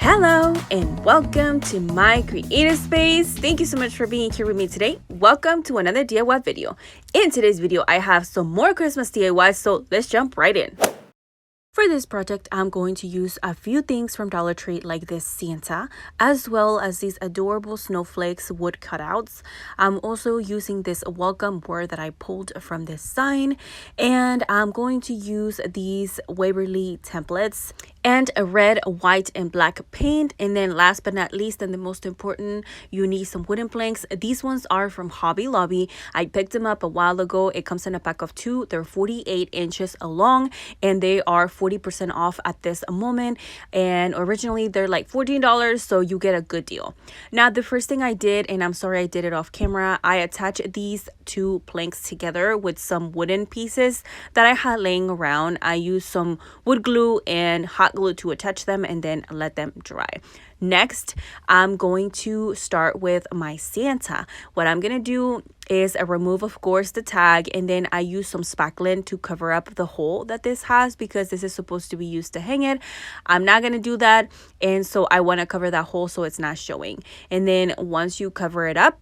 Hello and welcome to my creative space. Thank you so much for being here with me today. Welcome to another DIY video. In today's video, I have some more Christmas DIYs, so let's jump right in. For this project, I'm going to use a few things from Dollar Tree like this Santa, as well as these adorable snowflakes wood cutouts. I'm also using this welcome word that I pulled from this sign, and I'm going to use these Waverly templates and a red, white, and black paint. And then last but not least, and the most important, you need some wooden planks. These ones are from Hobby Lobby. I picked them up a while ago. It comes in a pack of 2. They're 48 inches long and they are 40% off at this moment. And originally they're like $14, so you get a good deal. Now, the first thing I did, and I'm sorry I did it off camera, I attached these 2 planks together with some wooden pieces that I had laying around. I used some wood glue and hot glue to attach them and then let them dry. Next, I'm going to start with my Santa. What I'm going to do is remove, of course, the tag, and then I use some spackling to cover up the hole that this has because this is supposed to be used to hang it. I'm not going to do that, and so I want to cover that hole so it's not showing. And then once you cover it up,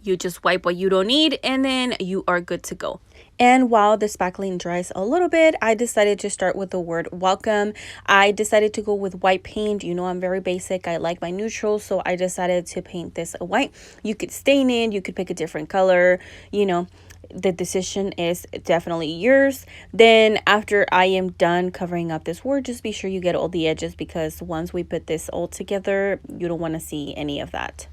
you just wipe what you don't need and then you are good to go. And while the spackling dries a little bit, I decided to start with the word welcome. I decided to go with white paint. You know, I'm very basic. I like my neutrals, so I decided to paint this white. You could stain it, you could pick a different color, you know. The decision is definitely yours. Then after I am done covering up this word, just be sure you get all the edges because once we put this all together, you don't want to see any of that.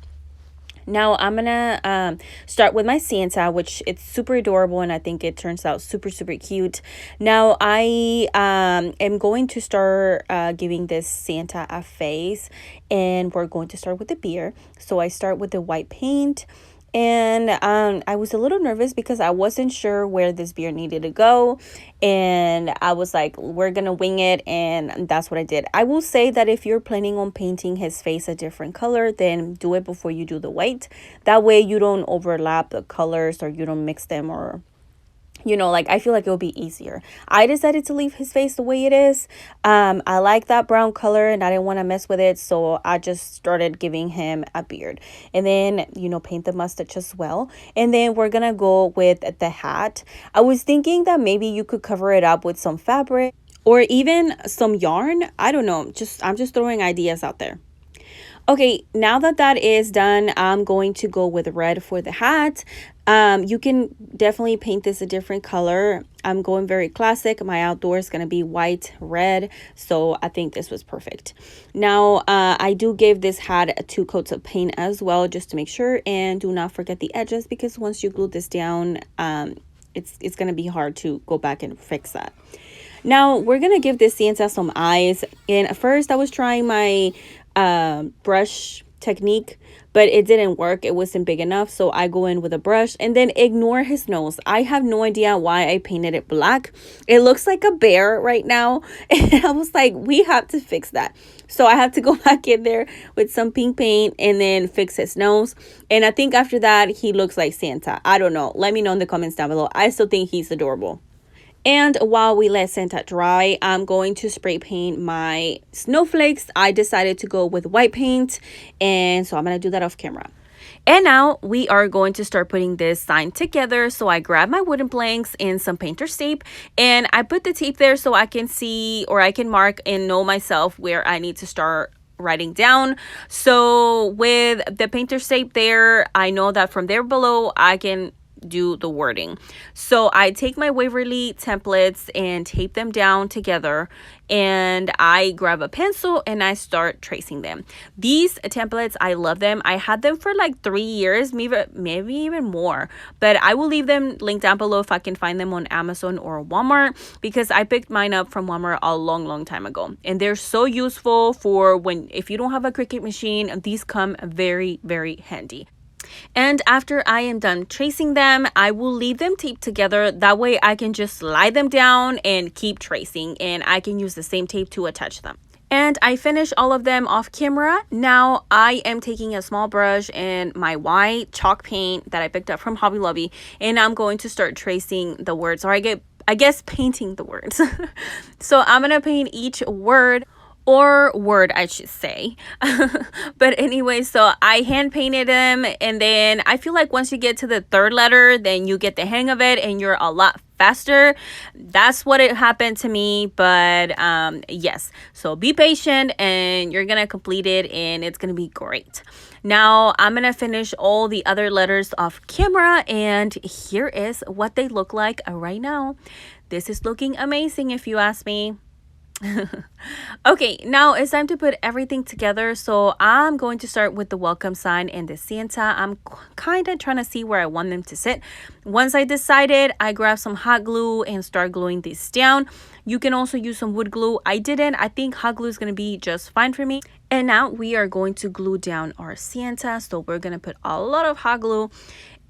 Now I'm gonna start with my Santa, which it's super adorable and I think it turns out super cute. Now I am going to start giving this Santa a face, and we're going to start with the beard. So I start with the white paint. And I was a little nervous because I wasn't sure where this beard needed to go. And I was like, we're going to wing it. And that's what I did. I will say that if you're planning on painting his face a different color, then do it before you do the white. That way you don't overlap the colors or you don't mix them, or you know, like I feel like it'll be easier. I decided to leave his face the way it is. I like that brown color and I didn't want to mess with it. So I just started giving him a beard. And then, you know, paint the mustache as well. And then we're going to go with the hat. I was thinking that maybe you could cover it up with some fabric or even some yarn. I don't know. I'm just throwing ideas out there. Okay, now that that is done, I'm going to go with red for the hat. You can definitely paint this a different color. I'm going very classic. My outdoor is going to be white, red. So I think this was perfect. Now, I do give this hat 2 coats of paint as well, just to make sure. And do not forget the edges because once you glue this down, it's going to be hard to go back and fix that. Now, we're going to give this Santa some eyes. And first, I was trying my brush technique, but it didn't work. It wasn't big enough, so I go in with a brush and then ignore his nose. I have no idea why I painted it black. It looks like a bear right now, and I was like, we have to fix that. So I have to go back in there with some pink paint and then fix his nose. And I think after that, he looks like Santa. I don't know. Let me know in the comments down below. I still think he's adorable. And while we let Santa dry, I'm going to spray paint my snowflakes. I decided to go with white paint, and so I'm going to do that off camera. And now we are going to start putting this sign together. So I grab my wooden planks and some painter's tape, and I put the tape there so I can see, or I can mark and know myself where I need to start writing down. So with the painter's tape there, I know that from there below I can do the wording. So I take my Waverly templates and tape them down together, and I grab a pencil and I start tracing them. These templates, I love them. I had them for like 3 years, maybe even more, but I will leave them linked down below if I can find them on Amazon or Walmart, because I picked mine up from Walmart a long time ago, and they're so useful for if you don't have a Cricut machine. These come very handy. And after I am done tracing them, I will leave them taped together. That way I can just slide them down and keep tracing, and I can use the same tape to attach them. And I finished all of them off camera. Now I am taking a small brush and my white chalk paint that I picked up from Hobby Lobby, and I'm going to start tracing the words, or I guess painting the words. So I'm gonna paint each word or word, I should say. But anyway, so I hand painted them, and then I feel like once you get to the third letter, then you get the hang of it and you're a lot faster. That's what it happened to me. But yes, so be patient and you're gonna complete it and it's gonna be great. Now I'm gonna finish all the other letters off camera, and here is what they look like right now. This is looking amazing if you ask me. Okay, now it's time to put everything together. So I'm going to start with the welcome sign and the Santa. I'm kind of trying to see where I want them to sit. Once I decided, I grabbed some hot glue and start gluing this down. You can also use some wood glue. I didn't. I think hot glue is going to be just fine for me. And now we are going to glue down our Santa. So we're going to put a lot of hot glue.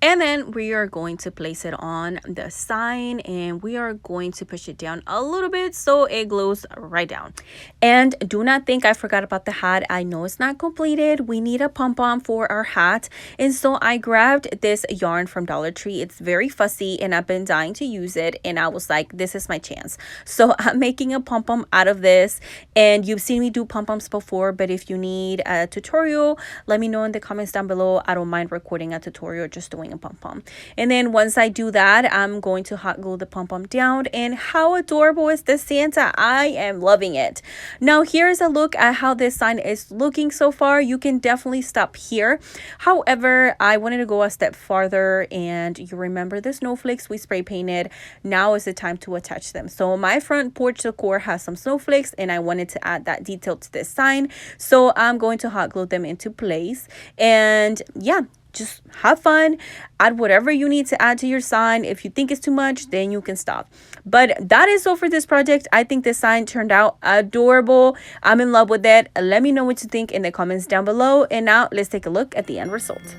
And then we are going to place it on the sign, and we are going to push it down a little bit so it glues right down. And do not think I forgot about the hat. I know it's not completed. We need a pom-pom for our hat. And so I grabbed this yarn from Dollar Tree. It's very fussy and I've been dying to use it. And I was like, this is my chance. So I'm making a pom-pom out of this. And you've seen me do pom-poms before, but if you need a tutorial, let me know in the comments down below. I don't mind recording a tutorial, just doing a pom-pom. And then once I do that, I'm going to hot glue the pom-pom down. And how adorable is this Santa? I am loving it. Now here's a look at how this sign is looking so far. You can definitely stop here. However, I wanted to go a step farther, and you remember the snowflakes we spray painted. Now is the time to attach them. So my front porch decor has some snowflakes, and I wanted to add that detail to this sign. So I'm going to hot glue them into place. And yeah, just have fun, add whatever you need to add to your sign. If you think it's too much, then you can stop. But that is all for this project. I think this sign turned out adorable. I'm in love with it. Let me know what you think in the comments down below. And now let's take a look at the end result.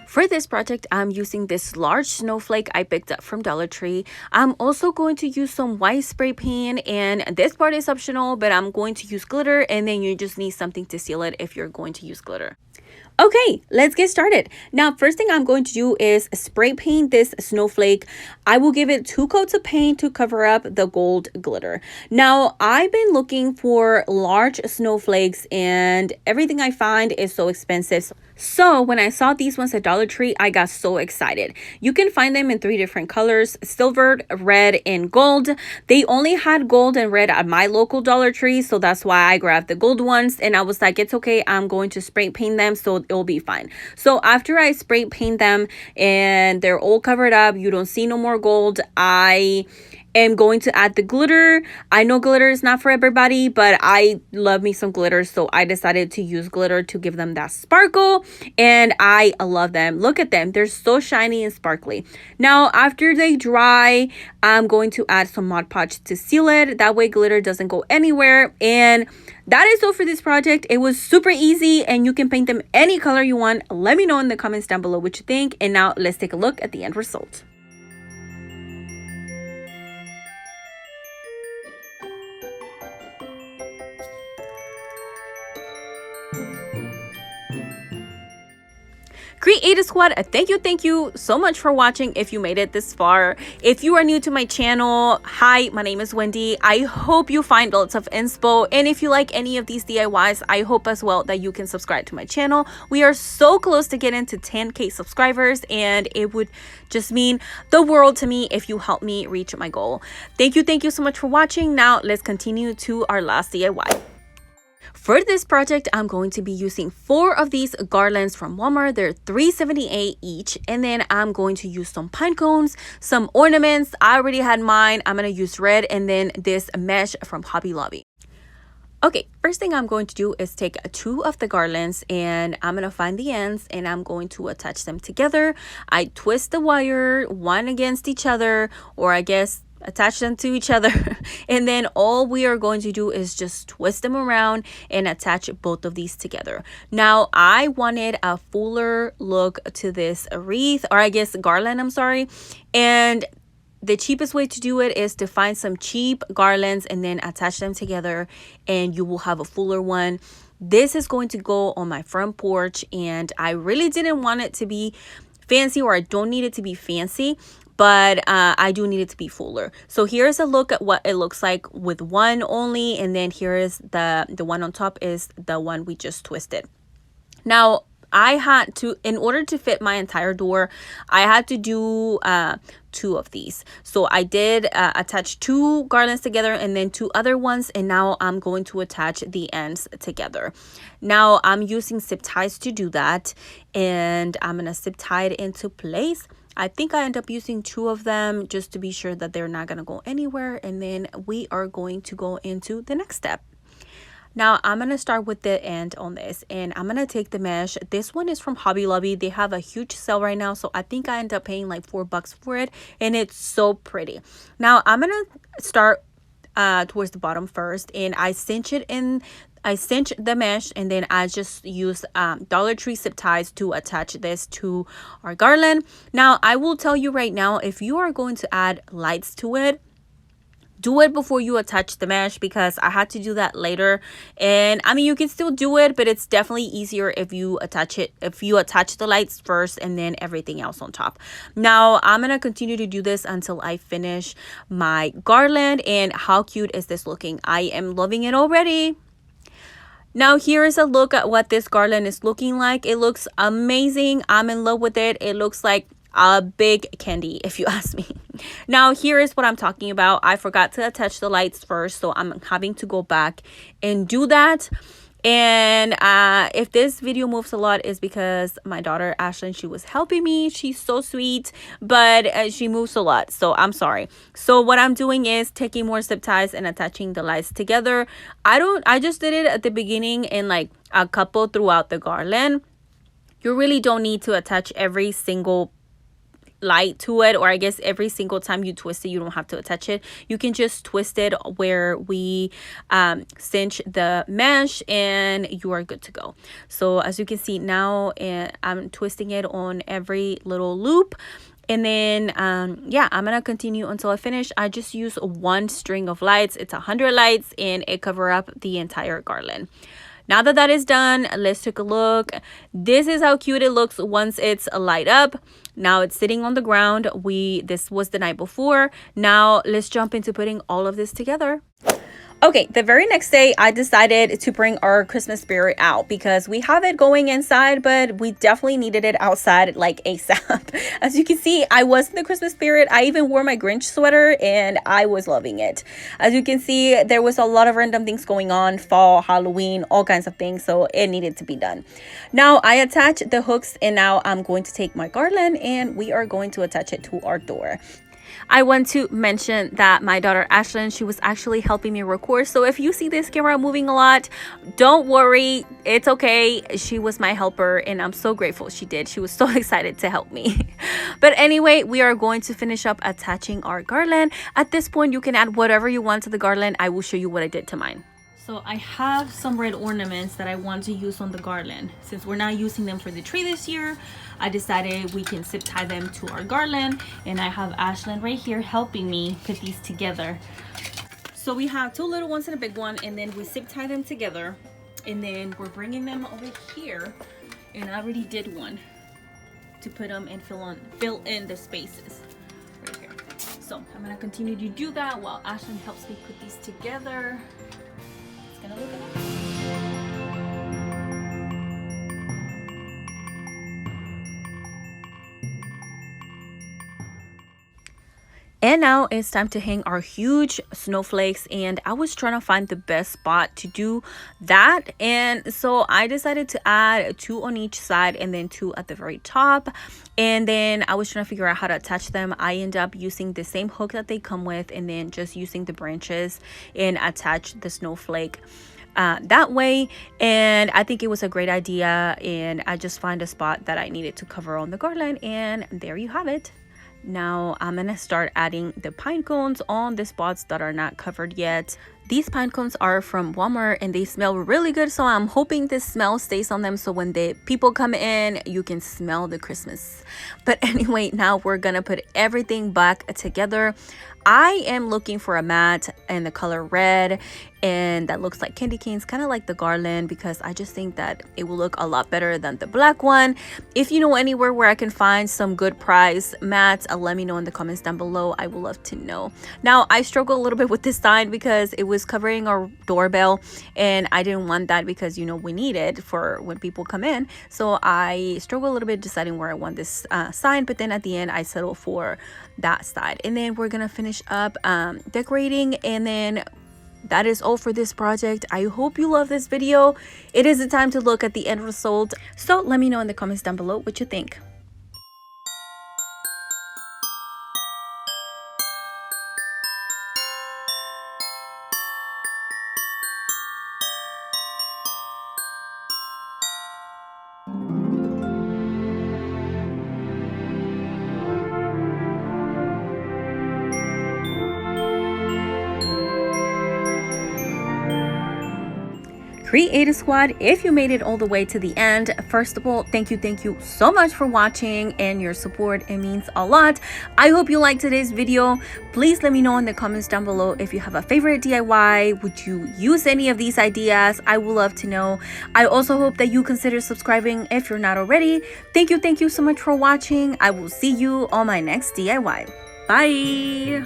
For this project, I'm using this large snowflake I picked up from Dollar Tree. I'm also going to use some white spray paint, and this part is optional, but I'm going to use glitter, and then you just need something to seal it if you're going to use glitter. Okay, let's get started. Now, first thing I'm going to do is spray paint this snowflake. I will give it 2 coats of paint to cover up the gold glitter. Now, I've been looking for large snowflakes, and everything I find is so expensive. So when I saw these ones at Dollar Tree, I got so excited. You can find them in 3 different colors: silver, red, and gold. They only had gold and red at my local Dollar Tree, so that's why I grabbed the gold ones. And I was like, it's okay, I'm going to spray paint them, so it'll be fine. So after I spray paint them and they're all covered up, you don't see no more gold, I am going to add the glitter. I know glitter is not for everybody, but I love me some glitter, so I decided to use glitter to give them that sparkle, and I love them. Look at them, they're so shiny and sparkly. Now after they dry, I'm going to add some Mod Podge to seal it. That way glitter doesn't go anywhere. And that is all for this project. It was super easy, and you can paint them any color you want. Let me know in the comments down below what you think. And now let's take a look at the end result. Creative Squad, thank you so much for watching. If you made it this far, if you are new to my channel, hi, my name is Wendy. I hope you find lots of inspo, and if you like any of these DIYs, I hope as well that you can subscribe to my channel. We are so close to getting to 10K subscribers, and it would just mean the world to me if you help me reach my goal. Thank you so much for watching. Now let's continue to our last DIY. For this project, I'm going to be using 4 of these garlands from Walmart. They're $3.78 each. And then I'm going to use some pine cones, some ornaments. I already had mine. I'm going to use red, and then this mesh from Hobby Lobby. Okay, first thing I'm going to do is take 2 of the garlands, and I'm going to find the ends, and I'm going to attach them together. I twist the wire one against each other, or I guess attach them to each other, and then all we are going to do is just twist them around and attach both of these together. Now I wanted a fuller look to this wreath, or I guess garland, I'm sorry, and the cheapest way to do it is to find some cheap garlands and then attach them together, and you will have a fuller one. This is going to go on my front porch, and I really didn't want it to be fancy, or I don't need it to be fancy, but I do need it to be fuller. So here's a look at what it looks like with one only, and then here is the one on top is the one we just twisted. Now I had to, in order to fit my entire door, I had to do 2 of these. So I did attach 2 garlands together and then 2 other ones, and now I'm going to attach the ends together. Now I'm using zip ties to do that, and I'm gonna zip tie it into place. I think I end up using 2 of them just to be sure that they're not gonna go anywhere, and then we are going to go into the next step. Now I'm going to start with the end on this, and I'm going to take the mesh. This one is from Hobby Lobby. They have a huge sale right now, so I think I end up paying like $4 for it, and it's so pretty. Now I'm going to start towards the bottom first, and I cinch the mesh, and then I just use Dollar Tree zip ties to attach this to our garland. Now I will tell you right now, if you are going to add lights to it, do it before you attach the mesh, because I had to do that later. And I mean, you can still do it, but it's definitely easier if you attach the lights first and then everything else on top. Now I'm gonna continue to do this until I finish my garland. And how cute is this looking? I am loving it already. Now here is a look at what this garland is looking like. It looks amazing. I'm in love with it. It looks like a big candy, if you ask me. Now here is what I'm talking about. I forgot to attach the lights first, so I'm having to go back and do that. And if this video moves a lot, is because my daughter Ashlyn, she was helping me. She's so sweet, but she moves a lot, so I'm sorry. So what I'm doing is taking more zip ties and attaching the lights together. I just did it at the beginning and like a couple throughout the garland. You really don't need to attach every single light to it, or I guess every single time you twist it, you don't have to attach it. You can just twist it where we cinch the mesh, and you are good to go. So as you can see now, I'm twisting it on every little loop. And then yeah, I'm gonna continue until I finish. I just use 1 string of lights. It's 100 lights, and it cover up the entire garland. Now that that is done, let's take a look. This is how cute it looks once it's light up. Now it's sitting on the ground. This was the night before. Now let's jump into putting all of this together. Okay, the very next day, I decided to bring our Christmas spirit out, because we have it going inside, but we definitely needed it outside like ASAP. As you can see, I was in the Christmas spirit. I even wore my Grinch sweater, and I was loving it. As you can see, there was a lot of random things going on, fall, Halloween, all kinds of things, so it needed to be done. Now I attached the hooks, and now I'm going to take my garland, and we are going to attach it to our door. I want to mention that my daughter Ashlyn, she was actually helping me record. So if you see this camera moving a lot, don't worry. It's okay. She was my helper, and I'm so grateful she did. She was so excited to help me. But anyway, we are going to finish up attaching our garland. At this point, you can add whatever you want to the garland. I will show you what I did to mine. So I have some red ornaments that I want to use on the garland. Since we're not using them for the tree this year, I decided we can zip tie them to our garland, and I have Ashlyn right here helping me put these together. So we have 2 little ones and a big one, and then we zip tie them together, and then we're bringing them over here, and I already did one to put them and fill in the spaces right here. So I'm gonna continue to do that while Ashlyn helps me put these together. It's gonna look amazing. And now it's time to hang our huge snowflakes, and I was trying to find the best spot to do that, and so I decided to add 2 on each side and then 2 at the very top. And then I was trying to figure out how to attach them. I end up using the same hook that they come with, and then just using the branches and attach the snowflake that way. And I think it was a great idea, and I just found a spot that I needed to cover on the garland, and there you have it. Now I'm gonna start adding the pine cones on the spots that are not covered yet. These pine cones are from Walmart, and they smell really good, so I'm hoping this smell stays on them, so when the people come in, you can smell the Christmas. But anyway, now we're gonna put everything back together. I am looking for a mat in the color red, and that looks like candy canes, kind of like the Garland, because I just think that it will look a lot better than the black one. If you know anywhere where I can find some good price mats, let me know in the comments down below. I would love to know. Now, I struggle a little bit with this sign because it was covering our doorbell, and I didn't want that because, you know, we need it for when people come in. So I struggle a little bit deciding where I want this sign, but then at the end I settle for that side. And then we're gonna finish up decorating, and then that is all for this project. I hope you love this video. It is the time to look at the end result, so let me know in the comments down below what you think. Creative Squad, if you made it all the way to the end, first of all, thank you so much for watching and your support. It means a lot. I hope you liked today's video. Please let me know in the comments down below if you have a favorite DIY. Would you use any of these ideas? I would love to know. I also hope that you consider subscribing if you're not already. Thank you so much for watching. I will see you on my next DIY. Bye.